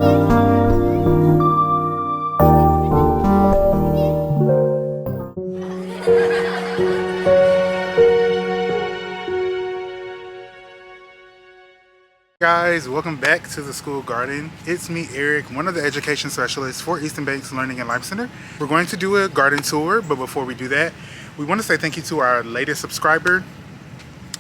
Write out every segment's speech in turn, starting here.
Guys, welcome back to the school garden. It's me, Eric, one of the education specialists for Easton Banks Learning and Life Center. We're going to do a garden tour, but before we do that, we want to say thank you to our latest subscriber.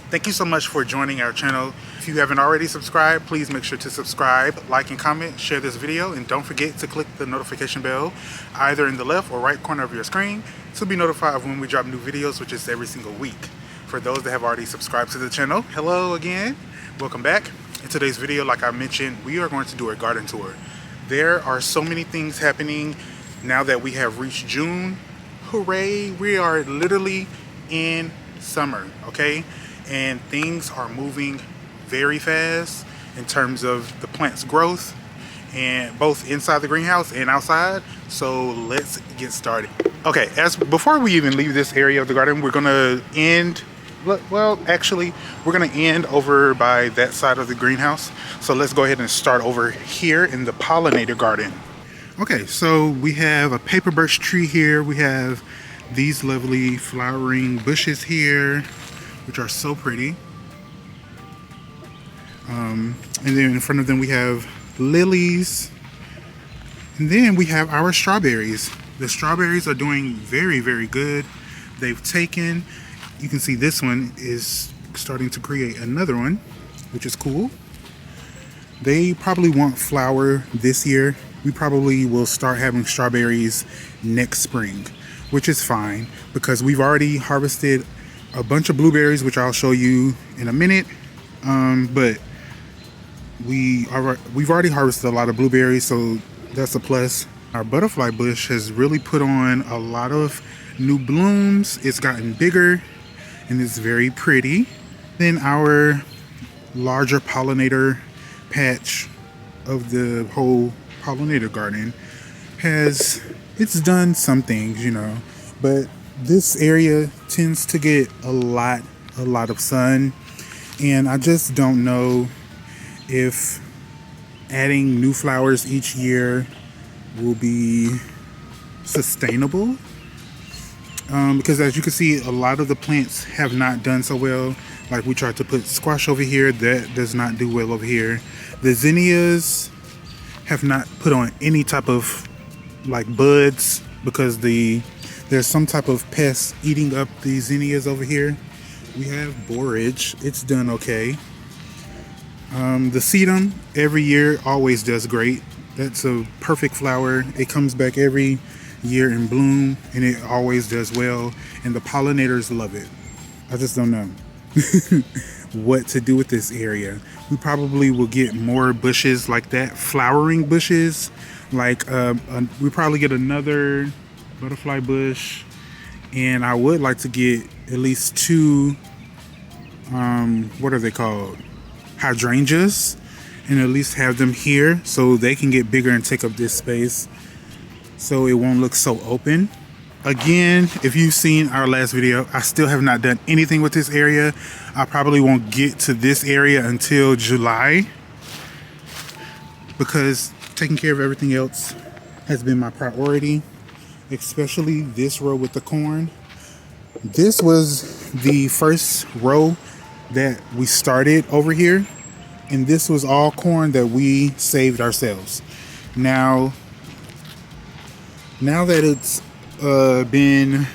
Thank you so much for joining our channel. If you haven't already subscribed, please make sure to subscribe, like and comment, share this video, and don't forget to click the notification bell either in the left or right corner of your screen to be notified of when we drop new videos, which is every single week. For those that have already subscribed to the channel, hello again, welcome back. In today's video, like I mentioned, we are going to do a garden tour. There are so many things happening now that we have reached June. Hooray, we are literally in summer, okay? And things are moving very fast in terms of the plant's growth, and both inside the greenhouse and outside. So let's get started. Okay, before we even leave this area of the garden, we're gonna end, well, actually, we're gonna end over by that side of the greenhouse. So let's go ahead and start over here in the pollinator garden. Okay, so we have a paper birch tree here. We have these lovely flowering bushes here, which are so pretty. And then in front of them we have lilies. And then we have our strawberries. The strawberries are doing very, very good. They've taken, you can see this one is starting to create another one, which is cool. They probably won't flower this year. We probably will start having strawberries next spring, which is fine because we've already harvested a bunch of blueberries, which I'll show you in a minute. But we've already harvested a lot of blueberries, so that's a plus. Our butterfly bush has really put on a lot of new blooms. It's gotten bigger and it's very pretty. Then our larger pollinator patch of the whole pollinator garden it's done some things, you know, but this area tends to get a lot of sun, and I just don't know if adding new flowers each year will be sustainable, because as you can see, a lot of the plants have not done so well. Like we tried to put squash over here, that does not do well over here. The zinnias have not put on any type of like buds because there's some type of pest eating up the zinnias over here. We have borage, it's done okay. The sedum every year always does great. That's a perfect flower. It comes back every year in bloom and it always does well, and the pollinators love it. I just don't know what to do with this area. We probably will get more bushes like that, flowering bushes. Like we probably get another butterfly bush, and I would like to get at least two what are they called, hydrangeas, and at least have them here so they can get bigger and take up this space so it won't look so open. Again, if you've seen our last video, I still have not done anything with this area. I probably won't get to this area until July because taking care of everything else has been my priority, especially this row with the corn. This was the first row that we started over here, and this was all corn that we saved ourselves. Now that it's been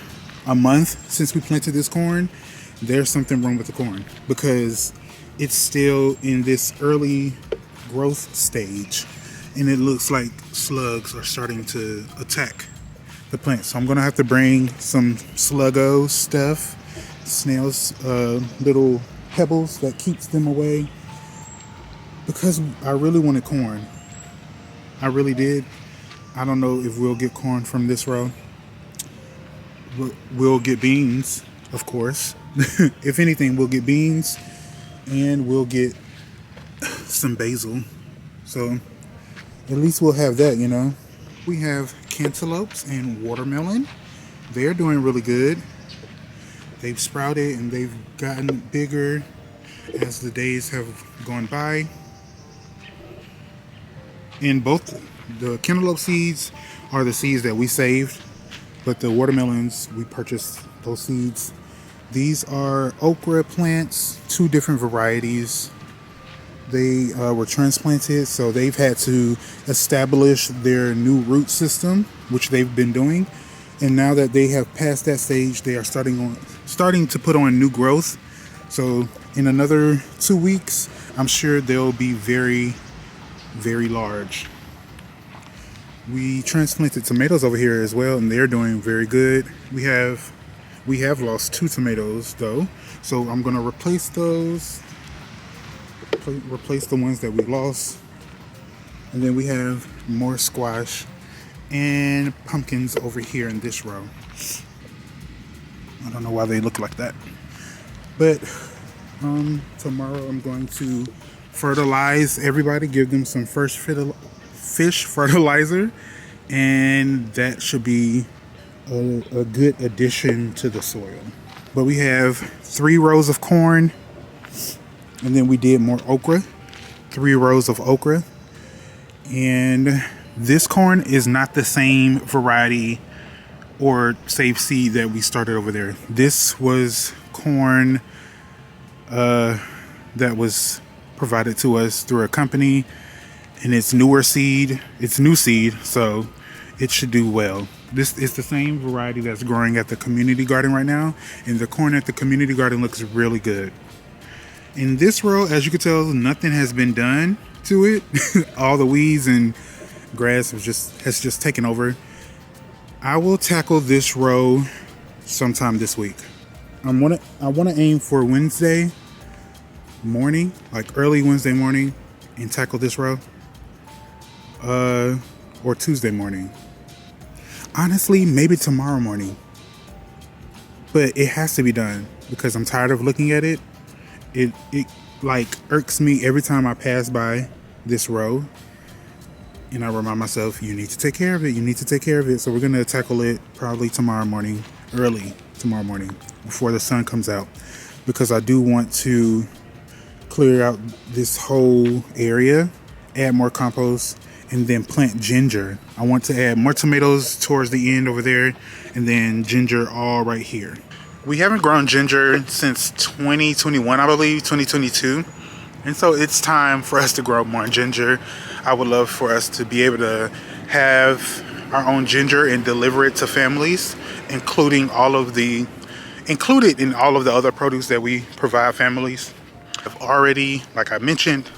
a month since we planted this corn, there's something wrong with the corn because it's still in this early growth stage, and it looks like slugs are starting to attack the plant. So I'm gonna have to bring some sluggo stuff, snails, little pebbles that keeps them away, because I really wanted corn. I really did. I don't know if we'll get corn from this row. We'll get beans, of course. If anything, we'll get beans, and we'll get some basil. So at least we'll have that, you know. We have cantaloupes and watermelon. They're doing really good. They've sprouted and they've gotten bigger as the days have gone by. In both, the cantaloupe seeds are the seeds that we saved, but the watermelons, we purchased those seeds. These are okra plants, 2 different varieties. They were transplanted, so they've had to establish their new root system, which they've been doing. And now that they have passed that stage, they are starting to put on new growth. So in another 2 weeks, I'm sure they'll be very, very large. We transplanted tomatoes over here as well, and they're doing very good. We have lost 2 tomatoes though, so I'm gonna replace those. Replace the ones that we lost, and then we have more squash and pumpkins over here in this row. I don't know why they look like that, but tomorrow I'm going to fertilize everybody, give them some fish fertilizer, and that should be a good addition to the soil. But we have 3 rows of corn, and then we did more okra, 3 rows of okra. And this corn is not the same variety or save seed that we started over there. This was corn that was provided to us through a company, and it's new seed, so it should do well. This is the same variety that's growing at the community garden right now, and the corn at the community garden looks really good. In this row, as you can tell, nothing has been done to it. All the weeds and grass has just taken over. I will tackle this row sometime this week. I want to aim for Wednesday morning, like early Wednesday morning, and tackle this row. Or Tuesday morning. Honestly, maybe tomorrow morning. But it has to be done because I'm tired of looking at it. It like irks me every time I pass by this row, and I remind myself, you need to take care of it. So we're gonna tackle it probably tomorrow morning, early tomorrow morning, before the sun comes out, because I do want to clear out this whole area, add more compost, and then plant ginger. I want to add more tomatoes towards the end over there, and then ginger all right here. We haven't grown ginger since 2021, I believe, 2022. And so it's time for us to grow more ginger. I would love for us to be able to have our own ginger and deliver it to families, included in all of the other produce that we provide families. I've already, like I mentioned,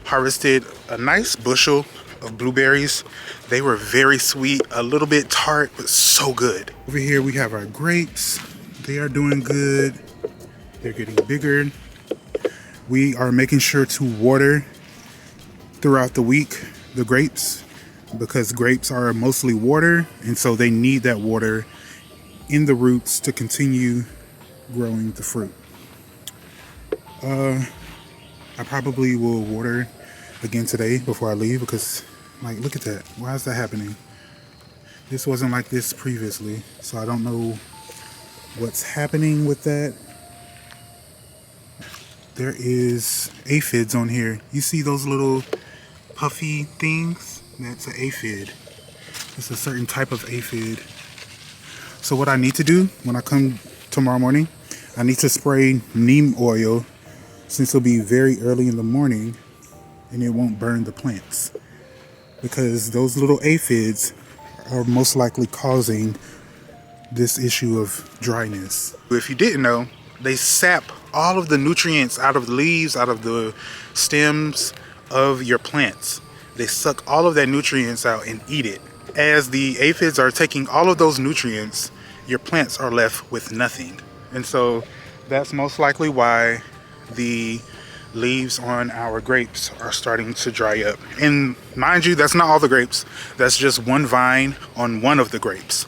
harvested a nice bushel of blueberries. They were very sweet, a little bit tart, but so good. Over here we have our grapes. They are doing good. They're getting bigger. We are making sure to water throughout the week the grapes, because grapes are mostly water, and so they need that water in the roots to continue growing the fruit. I probably will water again today before I leave, because like, look at that. Why is that happening? This wasn't like this previously, so I don't know what's happening with that. There is aphids on here. You see those little puffy things? That's an aphid. It's a certain type of aphid. So what I need to do when I come tomorrow morning, I need to spray neem oil, since it'll be very early in the morning and it won't burn the plants, because those little aphids are most likely causing this issue of dryness. If you didn't know, they sap all of the nutrients out of the leaves, out of the stems of your plants. They suck all of that nutrients out and eat it. As the aphids are taking all of those nutrients, your plants are left with nothing. And so that's most likely why the leaves on our grapes are starting to dry up. And mind you, that's not all the grapes. That's just one vine on one of the grapes.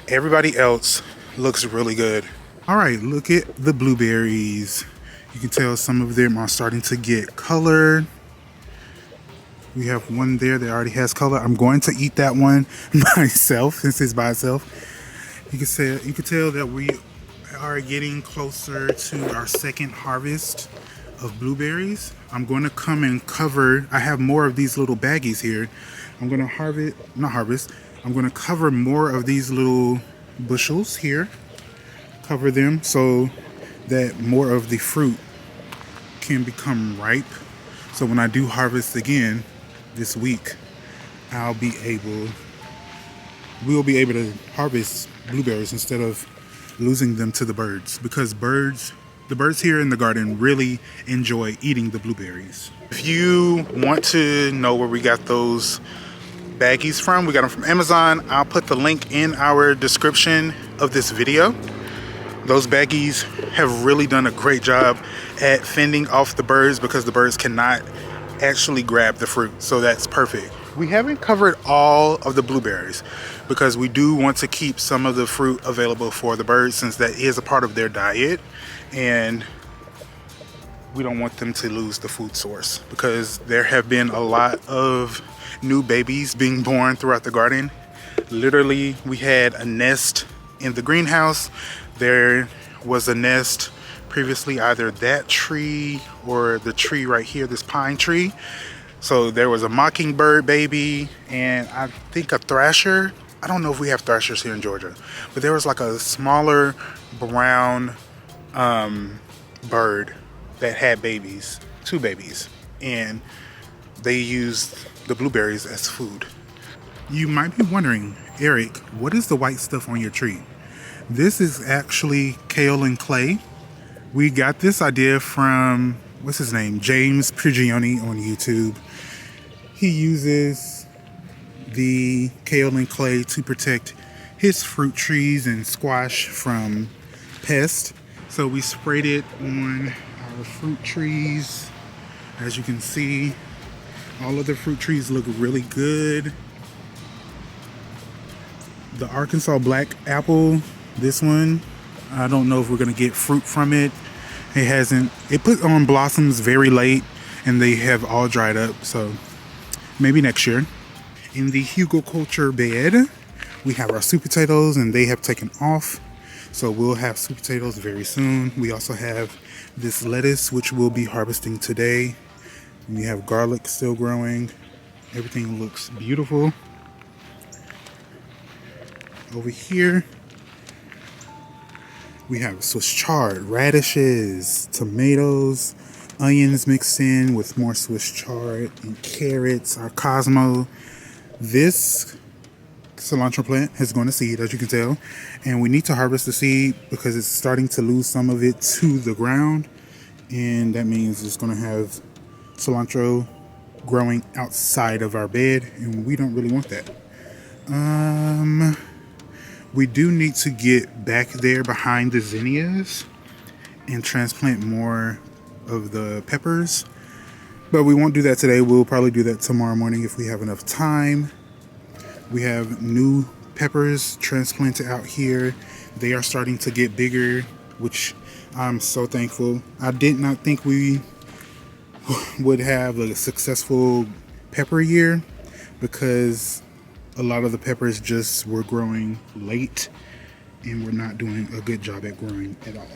Everybody else looks really good. All right, look at the blueberries. You can tell some of them are starting to get color. We have one there that already has color. I'm going to eat that one myself, since it's by itself. You can tell that we are getting closer to our second harvest of blueberries. I'm going to come and cover, I have more of these little baggies here. I'm going to I'm going to cover more of these little bushels here. Cover them so that more of the fruit can become ripe. So when I do harvest again this week, we'll be able to harvest blueberries instead of losing them to the birds, because the birds here in the garden really enjoy eating the blueberries. If you want to know where we got those baggies from, we got them from Amazon. I'll put the link in our description of this video. Those baggies have really done a great job at fending off the birds because the birds cannot actually grab the fruit, so that's perfect. We haven't covered all of the blueberries because we do want to keep some of the fruit available for the birds, since that is a part of their diet, and we don't want them to lose the food source, because there have been a lot of new babies being born throughout the garden. Literally, we had a nest in the greenhouse. There was a nest previously, either that tree or the tree right here, this pine tree. So there was a mockingbird baby and I think a thrasher. I don't know if we have thrashers here in Georgia, but there was like a smaller brown bird that had babies, 2 babies, and they used the blueberries as food. You might be wondering, Eric, what is the white stuff on your tree? This is actually kale and clay. We got this idea from, what's his name? James Prigioni on YouTube. He uses the kale and clay to protect his fruit trees and squash from pests. So we sprayed it on our fruit trees. As you can see, all of the fruit trees look really good. The Arkansas black apple, this one, I don't know if we're gonna get fruit from it. It put on blossoms very late and they have all dried up, so maybe next year. In the Hugo Culture bed, we have our sweet potatoes and they have taken off, so we'll have sweet potatoes very soon. We also have this lettuce, which we'll be harvesting today. We have garlic still growing. Everything looks beautiful. Over here, we have Swiss chard, radishes, tomatoes, onions mixed in with more Swiss chard, and carrots, our Cosmo. This cilantro plant has gone to seed, as you can tell, and we need to harvest the seed because it's starting to lose some of it to the ground, and that means it's going to have cilantro growing outside of our bed, and we don't really want that. We do need to get back there behind the zinnias and transplant more of the peppers, but we won't do that today. We'll probably do that tomorrow morning if we have enough time. We have new peppers transplanted out here. They are starting to get bigger, which I'm so thankful. I did not think we would have a successful pepper year because a lot of the peppers just were growing late and we're not doing a good job at growing at all.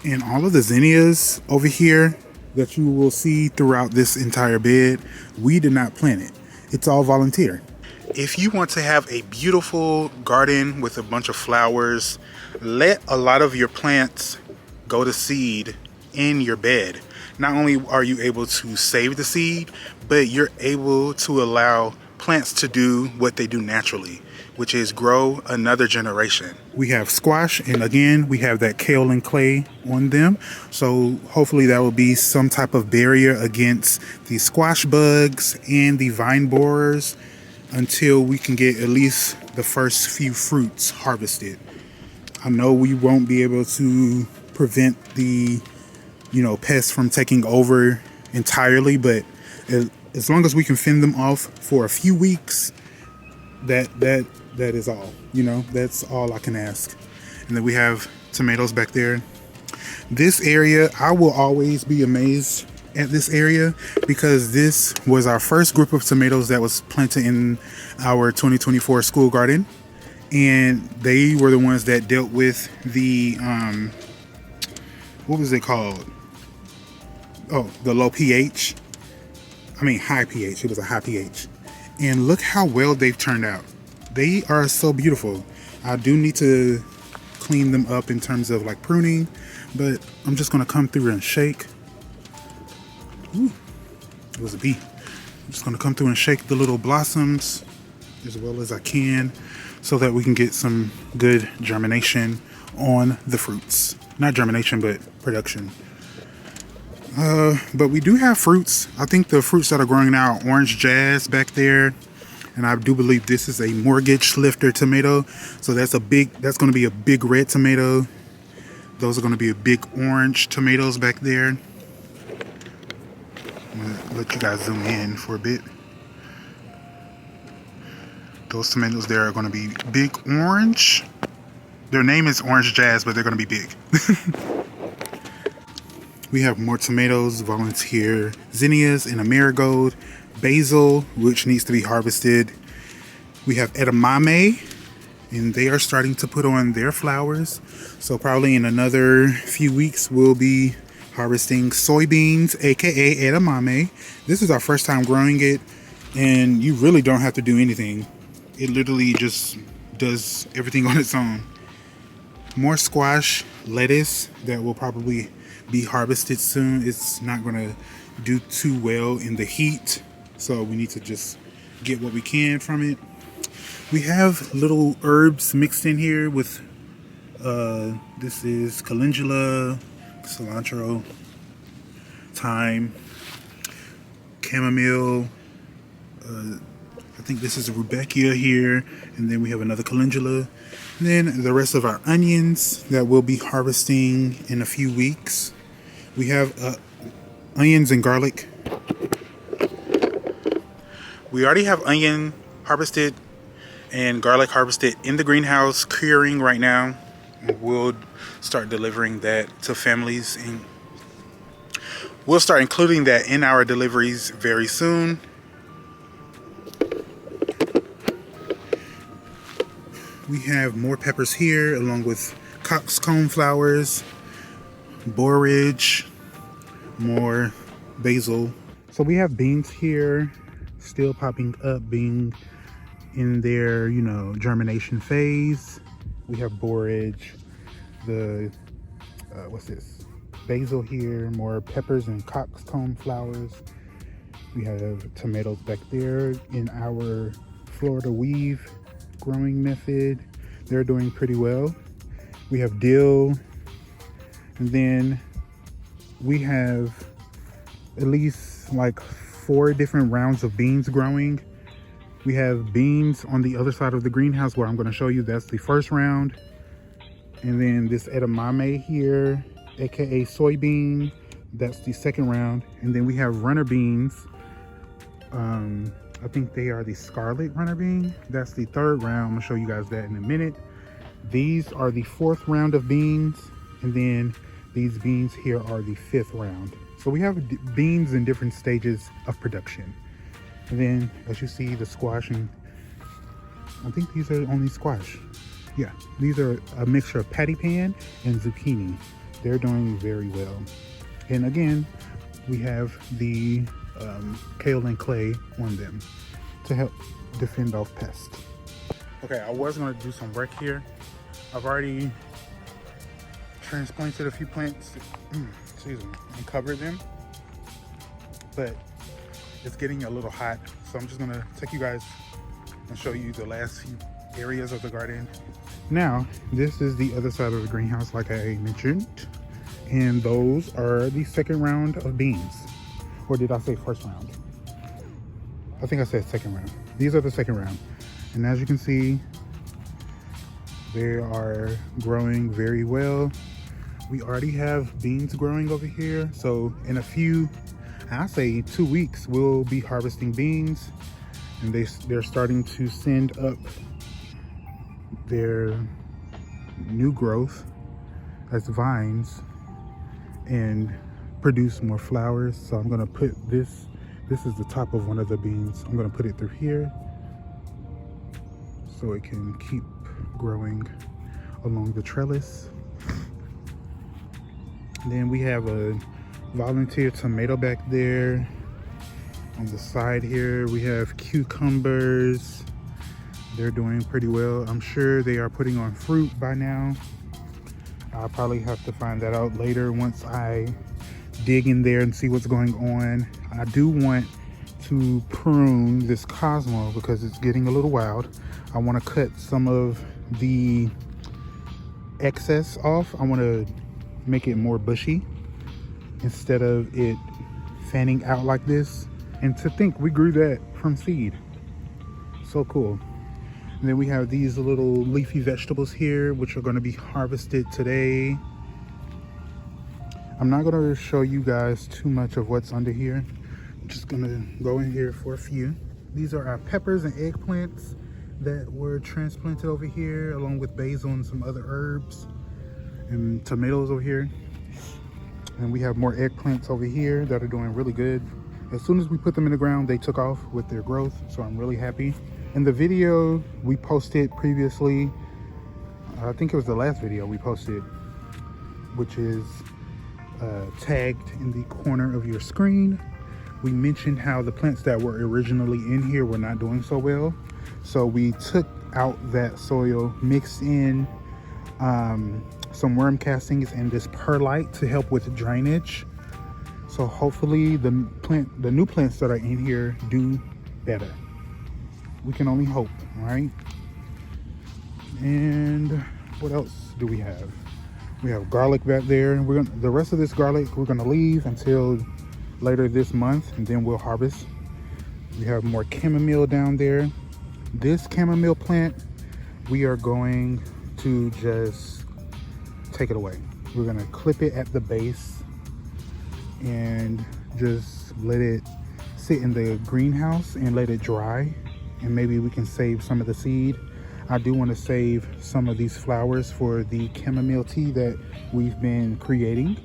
And all of the zinnias over here that you will see throughout this entire bed, we did not plant it. It's all volunteer. If you want to have a beautiful garden with a bunch of flowers, let a lot of your plants go to seed in your bed. Not only are you able to save the seed, but you're able to allow plants to do what they do naturally, which is grow another generation. We have squash, and again, we have that kale and clay on them. So hopefully that will be some type of barrier against the squash bugs and the vine borers until we can get at least the first few fruits harvested. I know we won't be able to prevent the pests from taking over entirely, but as long as we can fend them off for a few weeks, that is all. That's all I can ask. And then we have tomatoes back there. This area, I will always be amazed at this area because this was our first group of tomatoes that was planted in our 2024 school garden, and they were the ones that dealt with the what was it called? Oh, the low pH. I mean high pH. It was a high pH. And look how well they've turned out. They are so beautiful. I do need to clean them up in terms of like pruning, but I'm just gonna come through and shake. Ooh, it was a bee. I'm just gonna come through and shake the little blossoms as well as I can so that we can get some good germination on the fruits. Not germination, but production. But we do have fruits. I think the fruits that are growing now are orange jazz back there. And I do believe this is a mortgage lifter tomato. So that's going to be a big red tomato. Those are going to be a big orange tomatoes back there. I'm going to let you guys zoom in for a bit. Those tomatoes there are going to be big orange. Their name is orange jazz, but they're going to be big. We have more tomatoes, volunteer zinnias, and a marigold, basil, which needs to be harvested. We have edamame, and they are starting to put on their flowers. So probably in another few weeks, we'll be harvesting soybeans, aka edamame. This is our first time growing it, and you really don't have to do anything. It literally just does everything on its own. More squash, lettuce that will probably be harvested soon. It's not gonna do too well in the heat, so we need to just get what we can from it. We have little herbs mixed in here with this is calendula, cilantro, thyme, chamomile, I think this is a rudbeckia here, and then we have another calendula. And then the rest of our onions that we'll be harvesting in a few weeks. We have onions and garlic. We already have onion harvested and garlic harvested in the greenhouse, curing right now. We'll start delivering that to families, and we'll start including that in our deliveries very soon. We have more peppers here, along with coxcomb flowers, borage, more basil. So we have beans here, still popping up, being in their, germination phase. We have borage, the, what's this? Basil here, more peppers and coxcomb flowers. We have tomatoes back there in our Florida weave growing method. They're doing pretty well. We have dill, and then we have at least like 4 different rounds of beans growing. We have beans on the other side of the greenhouse where I'm going to show you. That's the first round. And then this edamame here, aka soybean, that's the second round. And then we have runner beans. I think they are the scarlet runner bean. That's the third round. I'm gonna show you guys that in a minute. These are the 4th round of beans, and then these beans here are the 5th round. So we have beans in different stages of production. And then as you see, the squash, and I think these are only squash. Yeah, these are a mixture of patty pan and zucchini. They're doing very well. And again, we have the kale and clay on them to help defend off pests. Okay, I was going to do some work here. I've already transplanted a few plants, excuse me, and covered them, but it's getting a little hot, so I'm just going to take you guys and show you the last few areas of the garden. Now, this is the other side of the greenhouse, like I mentioned, and those are the second round of beans. Or did I say first round? I think I said second round. These are the second round. And as you can see, they are growing very well. We already have beans growing over here. So in a few, I say 2 weeks, we'll be harvesting beans. And they're starting to send up their new growth as vines and produce more flowers. So I'm gonna put this is the top of one of the beans. I'm gonna put it through here so it can keep growing along the trellis. And then we have a volunteer tomato back there. On the side here, we have cucumbers. They're doing pretty well. I'm sure they are putting on fruit by now. I'll probably have to find that out later once I dig in there and see what's going on. I do want to prune this Cosmo because it's getting a little wild. I want to cut some of the excess off. I want to make it more bushy instead of it fanning out like this. And to think we grew that from seed. So cool. And then we have these little leafy vegetables here, which are going to be harvested today. I'm not going to show you guys too much of what's under here. I'm just going to go in here for a few. These are our peppers and eggplants that were transplanted over here, along with basil and some other herbs, and tomatoes over here. And we have more eggplants over here that are doing really good. As soon as we put them in the ground, they took off with their growth, so I'm really happy. In the video we posted previously, I think it was the last video we posted, which is tagged in the corner of your screen, we mentioned how the plants that were originally in here were not doing so well. So we took out that soil, mixed in some worm castings and this perlite to help with drainage. So hopefully the new plants that are in here do better. We can only hope, all right? And what else do we have? We have garlic back there. The rest of this garlic we're gonna leave until later this month, and then we'll harvest. We have more chamomile down there. This chamomile plant, we are going to just take it away. We're gonna clip it at the base and just let it sit in the greenhouse and let it dry, and maybe we can save some of the seed. I do want to save some of these flowers for the chamomile tea that we've been creating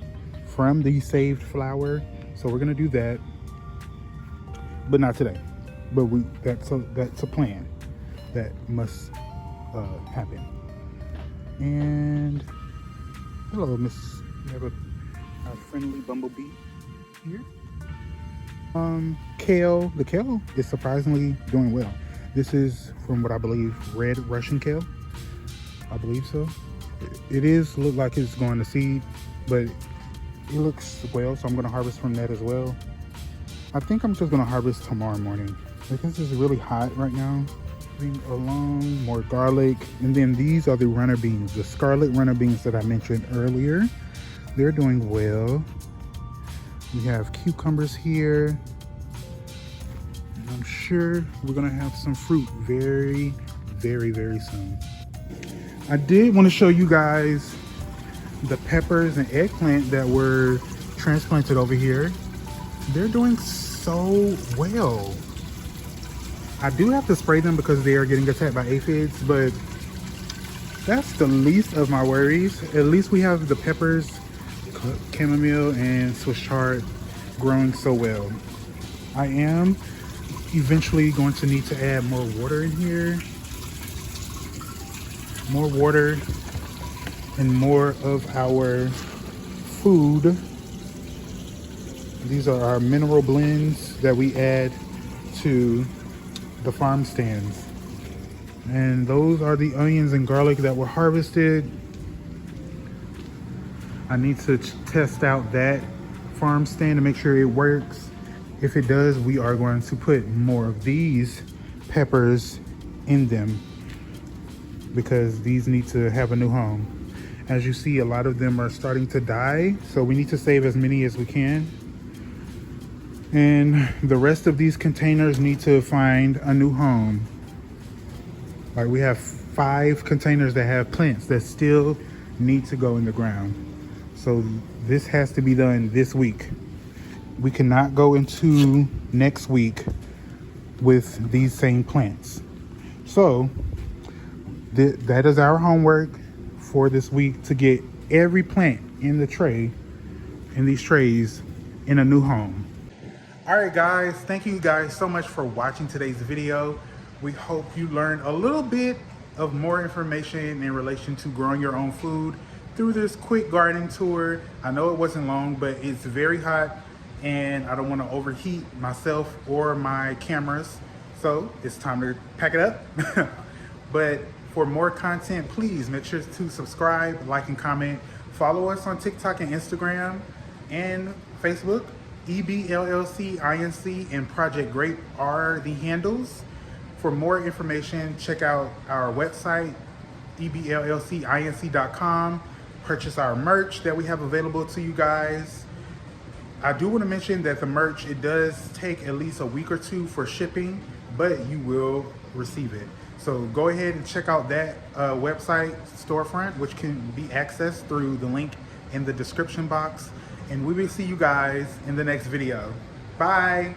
from the saved flower. So we're gonna do that, but not today. But that's a plan that must happen. And hello, Miss. We have a friendly bumblebee here. Kale. The kale is surprisingly doing well. This is, from what I believe, red Russian kale. I believe so. It is look like it's going to seed, but it looks well, so I'm going to harvest from that as well. I think I'm just going to harvest tomorrow morning because it's really hot right now. Bring along more garlic, and then these are the runner beans, the scarlet runner beans that I mentioned earlier. They're doing well. We have cucumbers here. And I'm sure we're gonna have some fruit very, very, very soon. I did want to show you guys the peppers and eggplant that were transplanted over here. They're doing so well. I do have to spray them because they are getting attacked by aphids, but that's the least of my worries. At least we have the peppers, chamomile, and Swiss chard growing so well. I am eventually going to need to add more water in here. More water and more of our food. These are our mineral blends that we add to the farm stands. And those are the onions and garlic that were harvested. I need to test out that farm stand to make sure it works. If it does, we are going to put more of these peppers in them because these need to have a new home. As you see, a lot of them are starting to die, so we need to save as many as we can. And the rest of these containers need to find a new home. Like, we have 5 containers that have plants that still need to go in the ground. So this has to be done this week. We cannot go into next week with these same plants. So that is our homework for this week, to get every plant in the tray, in these trays, in a new home. All right, guys, thank you guys so much for watching today's video. We hope you learned a little bit of more information in relation to growing your own food. through this quick gardening tour. I know it wasn't long, but it's very hot and I don't want to overheat myself or my cameras. So it's time to pack it up. But for more content, please make sure to subscribe, like, and comment. Follow us on TikTok and Instagram and Facebook. EBLLC, INC, and Project Grape are the handles. For more information, check out our website, ebllcinc.com. Purchase our merch that we have available to you guys. I do want to mention that the merch, it does take at least a week or two for shipping, but you will receive it. So go ahead and check out that website storefront, which can be accessed through the link in the description box. And we will see you guys in the next video. Bye.